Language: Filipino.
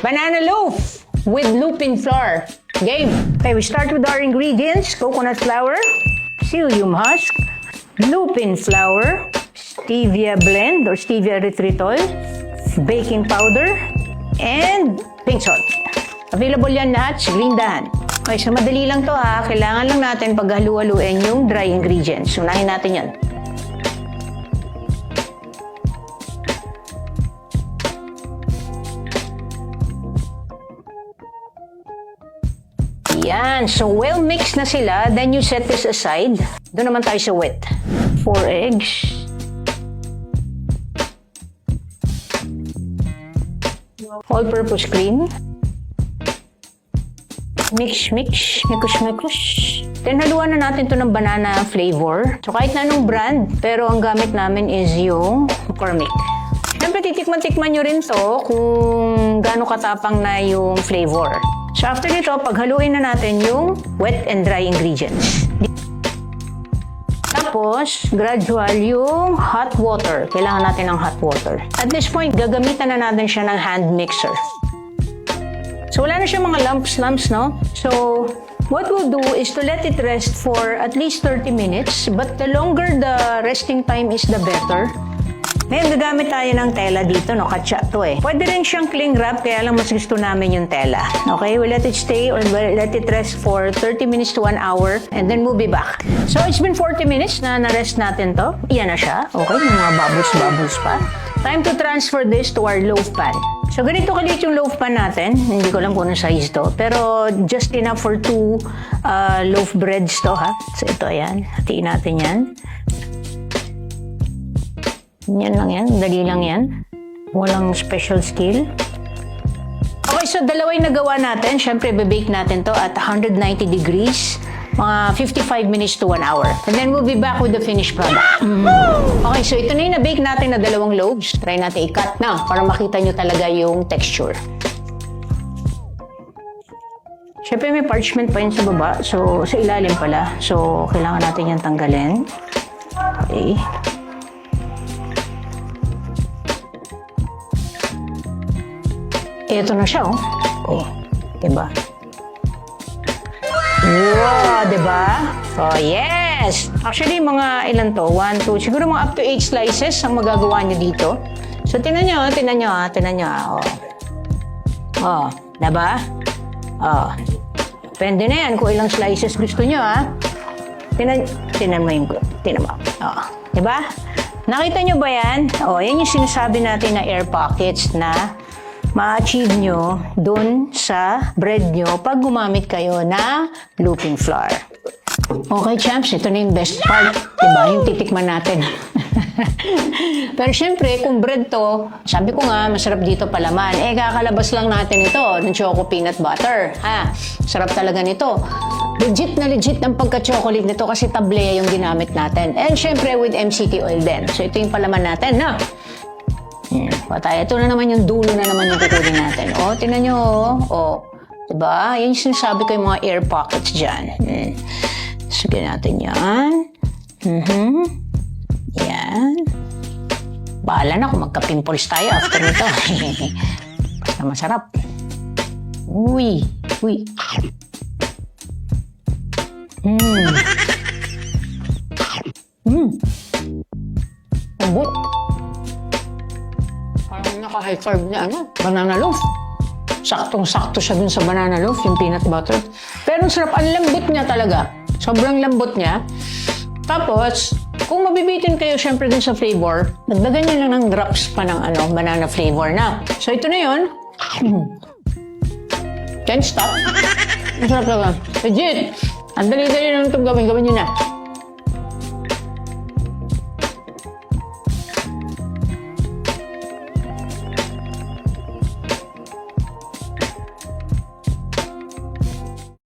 Banana loaf with lupin flour. Game. Okay, we start with our ingredients. Coconut flour, psyllium husk, lupin flour, stevia blend or stevia erythritol, baking powder, and pink salt. Available yan lahat sa Green Dahan. Okay, so madali lang to ha. Kailangan lang natin paghalu-haluin yung dry ingredients. Unahin natin yan. Yan. So, well mixed na sila. Then you set this aside. Doon naman tayo sa wet. 4 eggs. All-purpose cream. Mix. Then, haluan na natin to ng banana flavor. So, kahit na anong brand, pero ang gamit namin is yung McCormick. Siyempre, titikman-tikman nyo rin to kung gaano katapang na yung flavor. So, after nito, paghaluin na natin yung wet and dry ingredients. Tapos, gradual yung hot water. Kailangan natin ng hot water. At this point, gagamitan na natin siya ng hand mixer. So, wala na siya mga lumps, no? So, what we'll do is to let it rest for at least 30 minutes. But the longer the resting time is, the better. Ngayon, gagamit tayo ng tela dito, no? Katsa to eh. Pwede rin siyang cling wrap, kaya lang mas gusto namin yung tela. Okay, we'll let it stay or we'll let it rest for 30 minutes to 1 hour and then we'll be back. So, it's been 40 minutes na na-rest natin to. Iyan na siya. Okay, may mga bubbles pa. Time to transfer this to our loaf pan. So, ganito kaliit yung loaf pan natin. Hindi ko alam kung anong size to. Pero, just enough for 2 loaf breads to, ha? So, ito, ayan. Hatiin natin yan. Yan lang yan. Dali lang yan. Walang special skill. Okay, so dalawa yung nagawa natin. Siyempre, bebake natin to at 190 degrees. Mga 55 minutes to 1 hour. And then we'll be back with the finished product. Okay, so ito na yung na-bake natin na dalawang loaves. Try natin i-cut na para makita nyo talaga yung texture. Siyempre, may parchment pa yun sa baba. So, sa ilalim pala. So, kailangan natin yan tanggalin. Okay. Ito na siya, oh. Oh, diba? Wow, diba? Oh, yes! Actually, mga ilan to? 1, 2, siguro mga up to 8 slices ang magagawa niyo dito. So, tinan nyo. Oh. Oh, diba? Oh. Pwede na yan kung ilang slices gusto nyo, ha? Tinan mo yung tinan mo. Oh, diba? Nakita nyo ba yan? Oh, yan yung sinasabi natin na air pockets na ma-achieve nyo dun sa bread nyo pag gumamit kayo na lupin flour. Okay, champs, ito na yung best part. Diba? Yung titikman natin. Pero syempre, kung bread to, sabi ko nga, masarap dito palaman. Eh, kakalabas lang natin ito ng choco peanut butter. Ha? Sarap talaga nito. Legit na legit ang pagka-chocolate nito kasi tablea yung ginamit natin. And syempre, with MCT oil din. So, ito yung palaman natin, na. Patay. Ito na naman yung dulo na naman yung kukunin natin. O, tinan nyo, o. Diba? Yan yung sinasabi ko yung mga air pockets dyan. Sige natin yan. Yan. Bahala na kung magka-pimples tayo after nito. Basta masarap. Uy. Ambot. Parang naka-high carb na banana loaf. Saktong-sakto siya dun sa banana loaf, yung peanut butter. Pero ang sarap, ang lambot niya talaga. Sobrang lambot niya. Tapos, kung mabibitin kayo syempre dun sa flavor, nagdagan nyo lang ng drops pa ng banana flavor na. So, ito na yun. Can't stop. Ang sarap talaga. Legit. Ang dali-dali lang itong gawin nyo na.